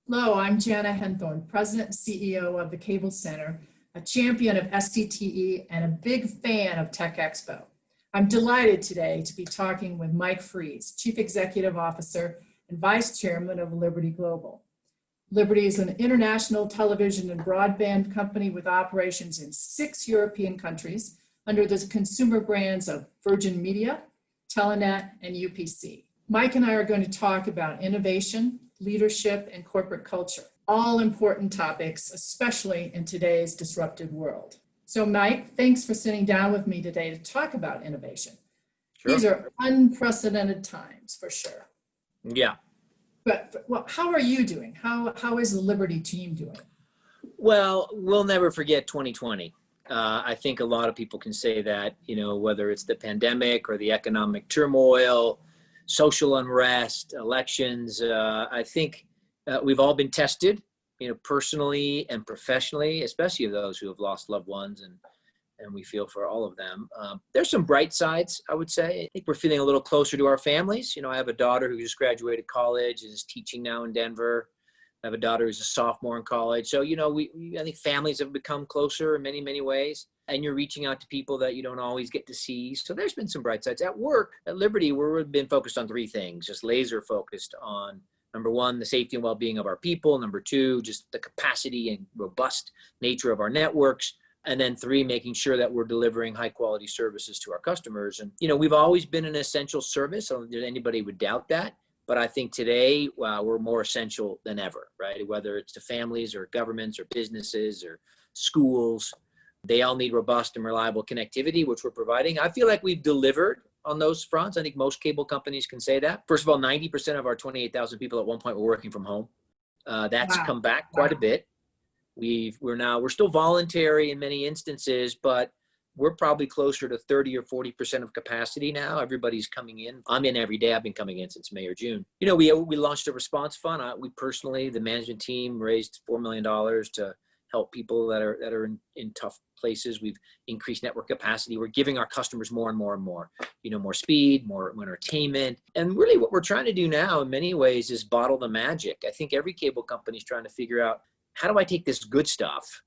Hello, I'm Jana Henthorn, President and CEO of the Cable Center, a champion of SCTE and a big fan of Tech Expo. I'm delighted today to be talking with Mike Fries, Chief Executive Officer and Vice Chairman of Liberty Global. Liberty is an international television and broadband company with operations in 6 European countries under the consumer brands of Virgin Media, Telenet, and UPC. Mike and I are going to talk about innovation, leadership, and corporate culture, all important topics, especially in today's disrupted world. So Mike, thanks for sitting down with me today to talk about innovation. Sure. These are unprecedented times for sure. Yeah. But well, how are you doing? How is the Liberty team doing? Well, we'll never forget 2020. I think a lot of people can say that, whether it's the pandemic or the economic turmoil, social unrest, elections. I think we've all been tested, personally and professionally, especially of those who have lost loved ones, and we feel for all of them. There's some bright sides, I would say. I think we're feeling a little closer to our families. I have a daughter who just graduated college and is teaching now in Denver. I have a daughter who's a sophomore in college. So, I think families have become closer in many, many ways. And you're reaching out to people that you don't always get to see. So there's been some bright sides. At work, at Liberty, we've been focused on 3 things, just laser focused on, number 1, the safety and well-being of our people. Number 2, just the capacity and robust nature of our networks. And then 3, making sure that we're delivering high quality services to our customers. And, we've always been an essential service. I don't think anybody would doubt that. But I think today, we're more essential than ever, right? Whether it's to families or governments or businesses or schools, they all need robust and reliable connectivity, which we're providing. I feel like we've delivered on those fronts. I think most cable companies can say that. First of all, 90% of our 28,000 people at one point were working from home. That's come back quite a bit. We're still voluntary in many instances, but we're probably closer to 30 or 40% of capacity now. Everybody's coming in. I'm in every day. I've been coming in since May or June. We launched a response fund. We personally, the management team, raised $4 million to help people that are in tough places. We've increased network capacity. We're giving our customers more and more and more, more speed, more entertainment. And really what we're trying to do now in many ways is bottle the magic. I think every cable company is trying to figure out, how do I take this good stuff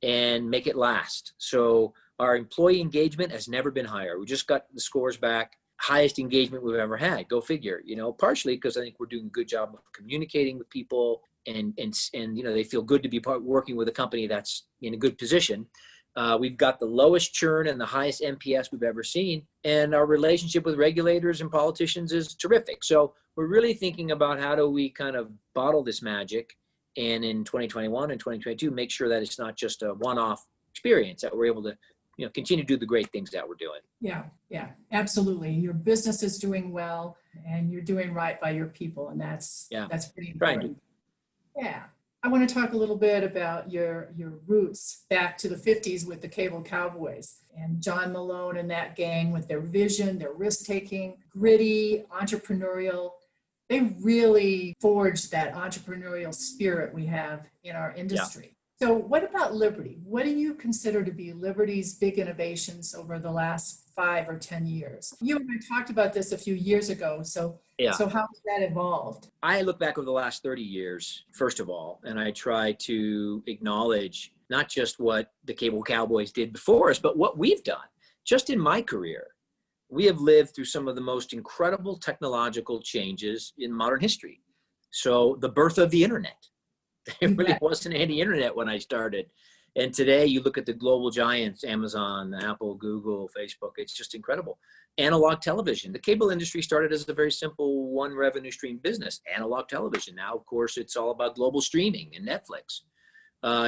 and make it last? So our employee engagement has never been higher. We just got the scores back. Highest engagement we've ever had. Go figure, partially because I think we're doing a good job of communicating with people and they feel good to be working with a company that's in a good position. We've got the lowest churn and the highest NPS we've ever seen. And our relationship with regulators and politicians is terrific. So we're really thinking about how do we kind of bottle this magic and in 2021 and 2022, make sure that it's not just a one-off experience, that we're able to continue to do the great things that we're doing. Yeah, absolutely. Your business is doing well and you're doing right by your people. And that's pretty important. Yeah. I want to talk a little bit about your roots back to the 50s with the Cable Cowboys and John Malone and that gang with their vision, their risk-taking, gritty, entrepreneurial. They really forged that entrepreneurial spirit we have in our industry. Yeah. So what about Liberty? What do you consider to be Liberty's big innovations over the last 5 or 10 years? You and I talked about this a few years ago. So how has that evolved? I look back over the last 30 years, first of all, and I try to acknowledge not just what the Cable Cowboys did before us, but what we've done. Just in my career, we have lived through some of the most incredible technological changes in modern history. So the birth of the internet. There really wasn't any internet when I started. And today you look at the global giants, Amazon, Apple, Google, Facebook, it's just incredible. Analog television. The cable industry started as a very simple one revenue stream business, analog television. Now, of course, it's all about global streaming and Netflix.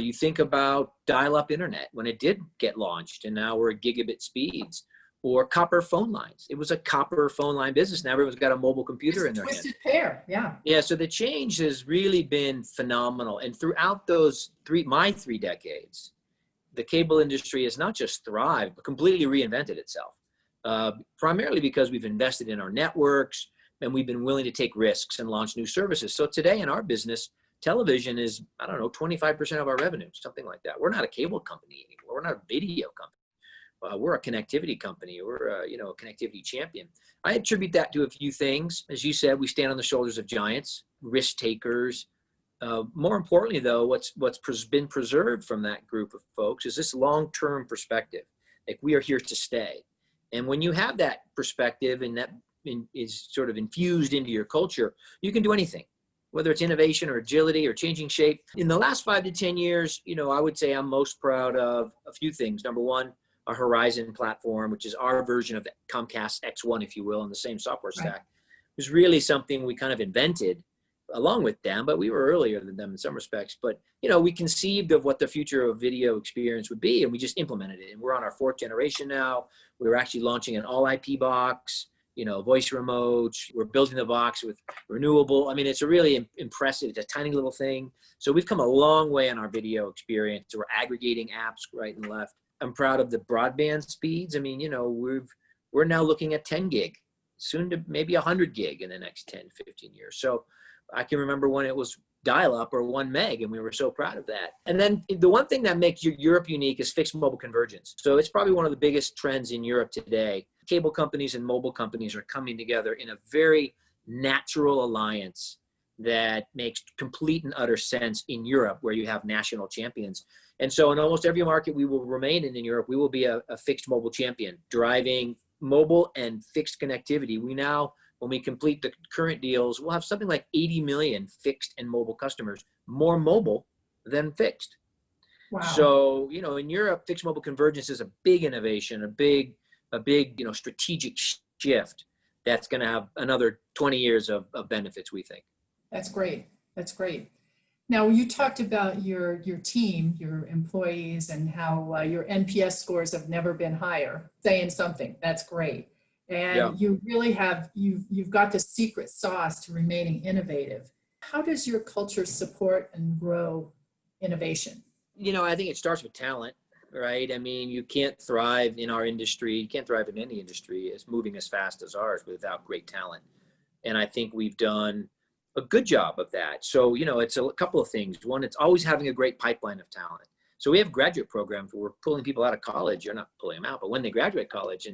You think about dial-up internet when it did get launched, and now we're at gigabit speeds. Or copper phone lines. It was a copper phone line business. Now everyone's got a mobile computer in their hand. Twisted pair, yeah. Yeah, so the change has really been phenomenal. And throughout those my three decades, the cable industry has not just thrived, but completely reinvented itself. Primarily because we've invested in our networks and we've been willing to take risks and launch new services. So today in our business, television is, 25% of our revenue, something like that. We're not a cable company anymore. We're not a video company. We're a connectivity company. We're a connectivity champion. I attribute that to a few things. As you said, we stand on the shoulders of giants, risk takers, More importantly, though, been preserved from that group of folks is this long-term perspective. Like, we are here to stay. And when you have that perspective and that is sort of infused into your culture, you can do anything, whether it's innovation or agility or changing shape. In the last 5 to 10 years, I would say I'm most proud of a few things. Number one, our Horizon platform, which is our version of the Comcast X1, if you will, on the same software stack, Right. was really something we kind of invented along with them, but we were earlier than them in some respects. But, we conceived of what the future of video experience would be, and we just implemented it. And we're on our 4th generation now. We're actually launching an all IP box, voice remotes. We're building the box with renewable. I mean, it's a really impressive, it's a tiny little thing. So we've come a long way in our video experience. We're aggregating apps right and left. I'm proud of the broadband speeds. I mean, we're now looking at 10 gig, soon to maybe 100 gig in the next 10, 15 years. So I can remember when it was dial-up or 1 meg, and we were so proud of that. And then the one thing that makes Europe unique is fixed mobile convergence. So it's probably one of the biggest trends in Europe today. Cable companies and mobile companies are coming together in a very natural alliance that makes complete and utter sense in Europe, where you have national champions. And so in almost every market we will remain in Europe, we will be a fixed mobile champion, driving mobile and fixed connectivity. We now, when we complete the current deals, we'll have something like 80 million fixed and mobile customers, more mobile than fixed. Wow. So, in Europe, fixed mobile convergence is a big innovation, a big, strategic shift that's going to have another 20 years of benefits, we think. That's great. That's great. Now, you talked about your team, your employees, and how your NPS scores have never been higher, saying something. That's great. And Yeah. you really you've got the secret sauce to remaining innovative. How does your culture support and grow innovation? I think it starts with talent, right? I mean, you can't thrive in our industry, you can't thrive in any industry as moving as fast as ours without great talent. And I think we've done a good job of that. So, it's a couple of things. One, it's always having a great pipeline of talent. So we have graduate programs where we're pulling people out of college. You're not pulling them out, but when they graduate college.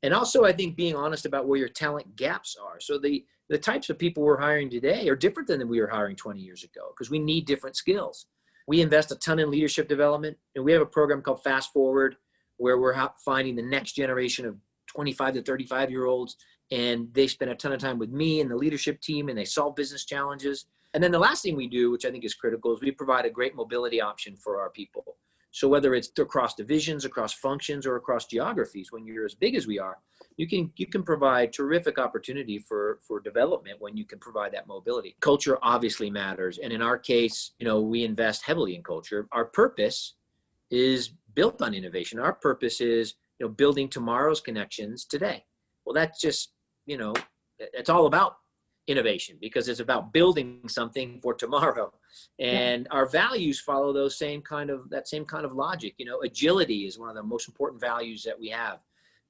And also, I think being honest about where your talent gaps are. So the types of people we're hiring today are different than we were hiring 20 years ago, because we need different skills. We invest a ton in leadership development, and we have a program called Fast Forward, where we're finding the next generation of 25 to 35-year-olds, and they spend a ton of time with me and the leadership team, and they solve business challenges. And then the last thing we do, which I think is critical, is we provide a great mobility option for our people. So whether it's across divisions, across functions, or across geographies, when you're as big as we are, you can provide terrific opportunity for development when you can provide that mobility. Culture obviously matters. And in our case, we invest heavily in culture. Our purpose is built on innovation. Our purpose is, building tomorrow's connections today. Well, that's just, it's all about innovation, because it's about building something for tomorrow. And our values follow that same kind of logic. Agility is one of the most important values that we have,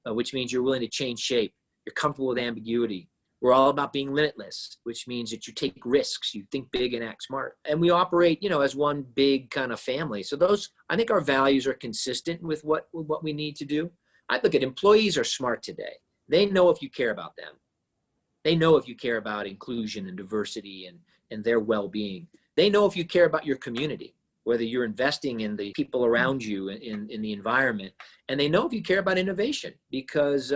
which means you're willing to change shape. You're comfortable with ambiguity. We're all about being limitless, which means that you take risks, you think big and act smart. And we operate, as one big kind of family. So I think our values are consistent with what we need to do. I look at employees are smart today. They know if you care about them. They know if you care about inclusion and diversity and their well-being. They know if you care about your community, whether you're investing in the people around you in the environment. And they know if you care about innovation, because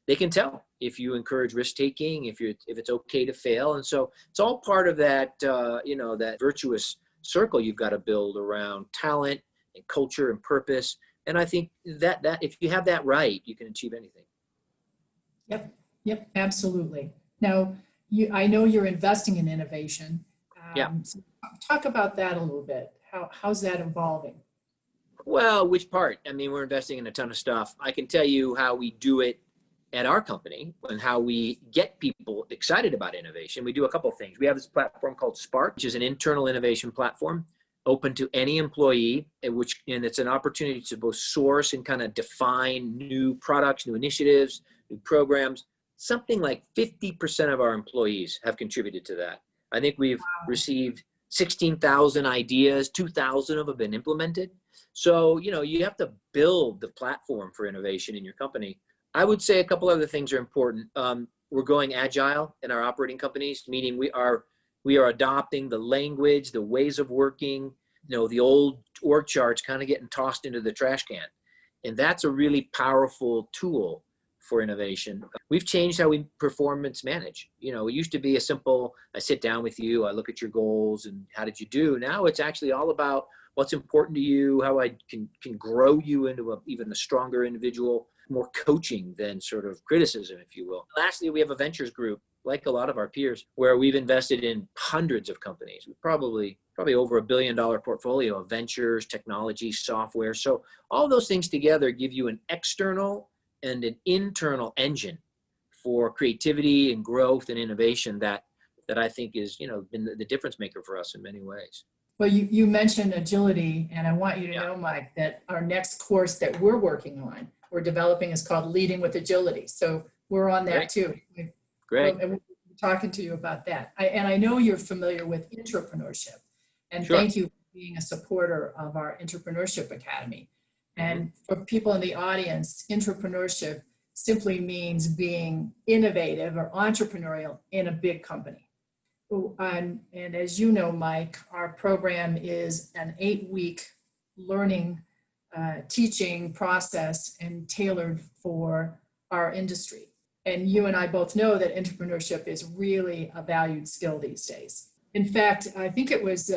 they can tell if you encourage risk-taking, if it's okay to fail. And so it's all part of that, that virtuous circle you've got to build around talent and culture and purpose. And I think that if you have that right, you can achieve anything. Yep, absolutely. Now, I know you're investing in innovation. So talk about that a little bit. How's that evolving? Well, which part? I mean, we're investing in a ton of stuff. I can tell you how we do it at our company and how we get people excited about innovation. We do a couple of things. We have this platform called Spark, which is an internal innovation platform open to any employee, and it's an opportunity to both source and kind of define new products, new initiatives, new programs. Something like 50% of our employees have contributed to that. I think we've received 16,000 ideas, 2,000 of them have been implemented. So, you have to build the platform for innovation in your company. I would say a couple other things are important. We're going agile in our operating companies, meaning We are adopting the language, the ways of working, the old org charts kind of getting tossed into the trash can. And that's a really powerful tool for innovation. We've changed how we performance manage. It used to be a simple, I sit down with you, I look at your goals and how did you do? Now it's actually all about what's important to you, how I can grow you into even a stronger individual, more coaching than sort of criticism, if you will. Lastly, we have a ventures group, like a lot of our peers, where we've invested in hundreds of companies. We probably over $1 billion portfolio of ventures, technology, software. So all those things together give you an external and an internal engine for creativity and growth and innovation that I think is, been the difference maker for us in many ways. Well, you mentioned agility, and I want you to know, Mike, that our next course that we're working on, we're developing, is called Leading with Agility. So we're on that too. Great. And we're talking to you about that. I know you're familiar with entrepreneurship, and Sure. thank you for being a supporter of our Entrepreneurship Academy. And for people in the audience, entrepreneurship simply means being innovative or entrepreneurial in a big company. And as you know, Mike, our program is an 8-week learning, teaching process and tailored for our industry. And you and I both know that entrepreneurship is really a valued skill these days. In fact, I think it was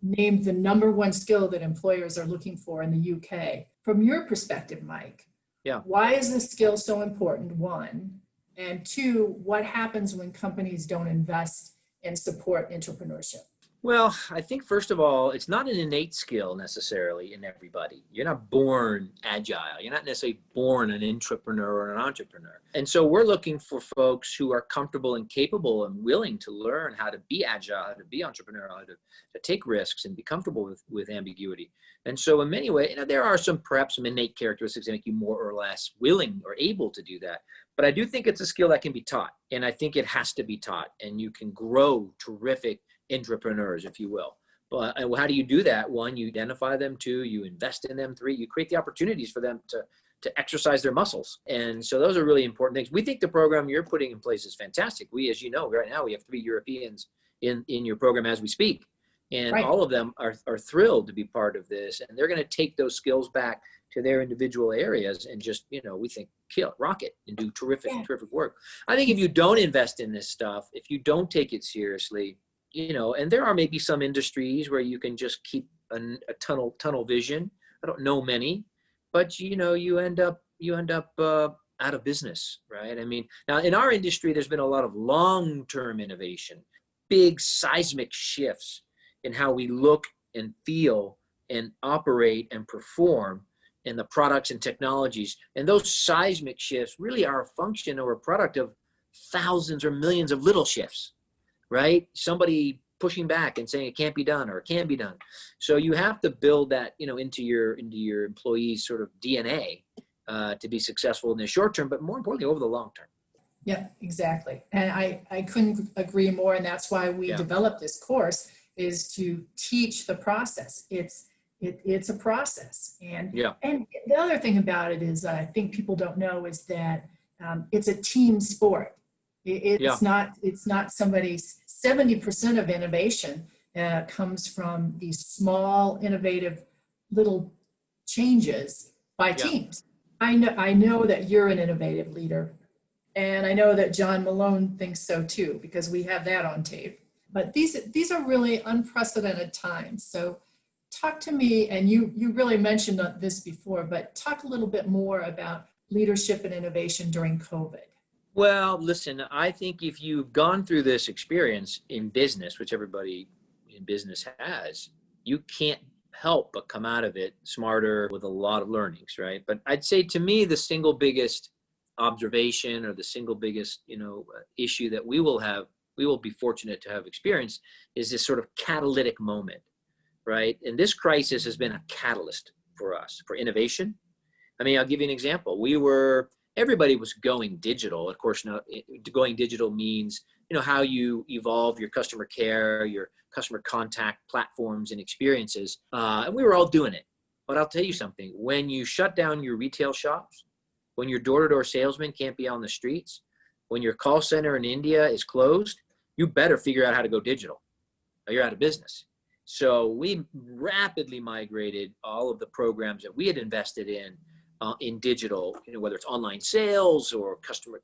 named the #1 skill that employers are looking for in the UK. From your perspective, Mike, why is this skill so important, one? And two, what happens when companies don't invest and support entrepreneurship? Well, I think first of all, it's not an innate skill necessarily in everybody. You're not born agile. You're not necessarily born an entrepreneur or an entrepreneur. And so we're looking for folks who are comfortable and capable and willing to learn how to be agile, how to be entrepreneurial, how to take risks and be comfortable with ambiguity. And so in many ways, there are perhaps some innate characteristics that make you more or less willing or able to do that. But I do think it's a skill that can be taught. And I think it has to be taught. And you can grow terrific entrepreneurs, if you will. But how do you do that? One, you identify them. Two, you invest in them. Three, you create the opportunities for them to exercise their muscles. And so those are really important things. We think the program you're putting in place is fantastic. We, as you know, right now we have 3 Europeans in your program as we speak. And all of them are thrilled to be part of this. And they're going to take those skills back to their individual areas and just, we think, rock it and do terrific work. I think if you don't invest in this stuff, if you don't take it seriously, and there are maybe some industries where you can just keep a tunnel vision. I don't know many, but you end up out of business, right? I mean, now in our industry, there's been a lot of long-term innovation, big seismic shifts in how we look and feel and operate and perform in the products and technologies. And those seismic shifts really are a function or a product of thousands or millions of little shifts, right? Somebody pushing back and saying it can't be done or it can be done. So you have to build that, into your employees' sort of DNA to be successful in the short term, but more importantly, over the long term. Yeah, exactly. And I couldn't agree more. And that's why we developed this course, is to teach the process. It's a process. And the other thing about it is, I think people don't know, is that it's a team sport. It's not somebody's. 70% of innovation comes from these small, innovative little changes by teams. I know that you're an innovative leader, and I know that John Malone thinks so too, because we have that on tape. But these are really unprecedented times. So talk to me, and you really mentioned this before, but talk a little bit more about leadership and innovation during COVID. Well, listen, I think if you've gone through this experience in business, which everybody in business has, you can't help but come out of it smarter with a lot of learnings, right? But I'd say to me, the single biggest observation or the single biggest, issue that we will be fortunate to have experienced is this sort of catalytic moment, right? And this crisis has been a catalyst for us, for innovation. I mean, I'll give you an example. Everybody was going digital. Of course, now going digital means, how you evolve your customer care, your customer contact platforms and experiences. And we were all doing it. But I'll tell you something, when you shut down your retail shops, when your door-to-door salesman can't be on the streets, when your call center in India is closed, you better figure out how to go digital or you're out of business. So we rapidly migrated all of the programs that we had invested in digital, whether it's online sales or customer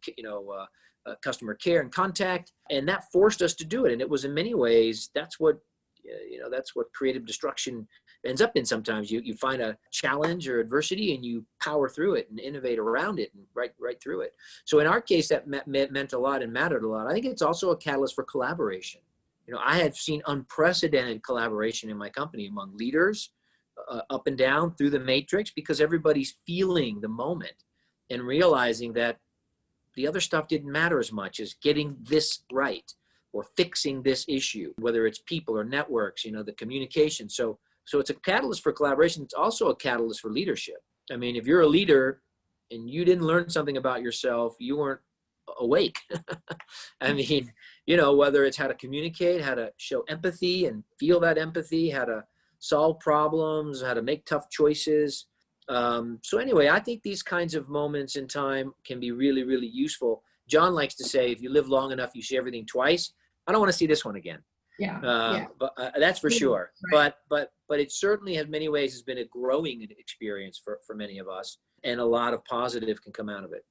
care and contact. And that forced us to do it. And it was, in many ways, that's what creative destruction ends up in. Sometimes you find a challenge or adversity and you power through it and innovate around it and right through it. So in our case, that meant a lot and mattered a lot. I think it's also a catalyst for collaboration. I have seen unprecedented collaboration in my company among leaders up and down through the matrix, because everybody's feeling the moment and realizing that the other stuff didn't matter as much as getting this right or fixing this issue, whether it's people or networks, the communication. So it's a catalyst for collaboration. It's also a catalyst for leadership. I mean, if you're a leader and you didn't learn something about yourself, you weren't awake. I mean, whether it's how to communicate, how to show empathy and feel that empathy, how to solve problems, how to make tough choices. So anyway, I think these kinds of moments in time can be really, really useful. John likes to say, if you live long enough, you see everything twice. I don't want to see this one again. Yeah. But that's for sure. Right. But it certainly, in many ways, has been a growing experience for many of us, and a lot of positive can come out of it.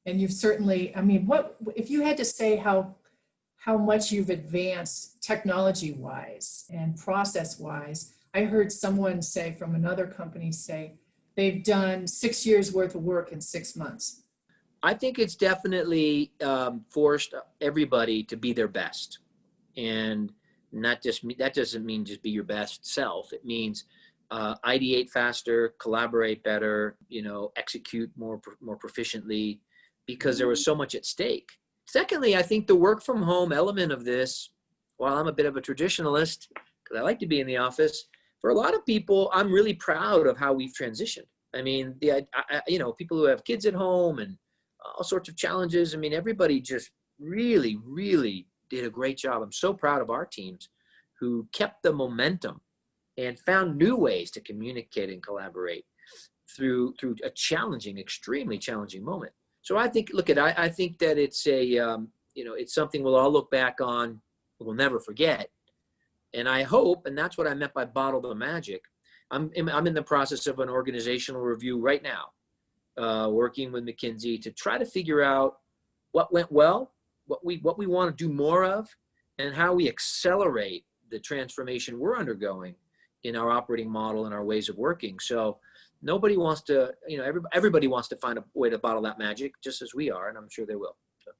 And you've certainly, I mean, what if you had to say how much you've advanced technology-wise and process-wise? I heard someone say from another company say they've done 6 years worth of work in 6 months. I think it's definitely forced everybody to be their best, and that doesn't mean just be your best self. It means ideate faster, collaborate better, execute more proficiently, because there was so much at stake. Secondly, I think the work from home element of this, while I'm a bit of a traditionalist, because I like to be in the office, for a lot of people, I'm really proud of how we've transitioned. I mean, people who have kids at home and all sorts of challenges. I mean, everybody just really, really did a great job. I'm so proud of our teams who kept the momentum and found new ways to communicate and collaborate through a challenging, extremely challenging moment. So I think, I think that it's it's something we'll all look back on, we'll never forget. And I hope, and that's what I meant by bottle the magic. I'm in the process of an organizational review right now, working with McKinsey to try to figure out what went well, what we want to do more of, and how we accelerate the transformation we're undergoing in our operating model and our ways of working. So nobody wants to, everybody wants to find a way to bottle that magic, just as we are, and I'm sure they will. So.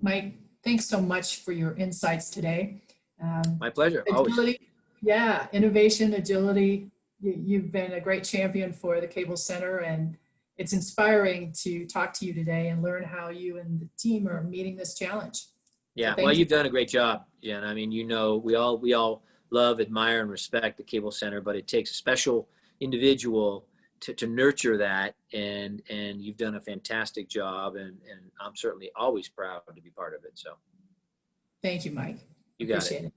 Mike, thanks so much for your insights today. My pleasure. Agility, always. Yeah, innovation, agility. You've been a great champion for the Cable Center, and it's inspiring to talk to you today and learn how you and the team are meeting this challenge. Yeah, So well, you've done a great job, Jen. I mean, we all love, admire, and respect the Cable Center, but it takes a special individual to nurture that, and you've done a fantastic job, and I'm certainly always proud to be part of it. So thank you, Mike. you got Appreciate it.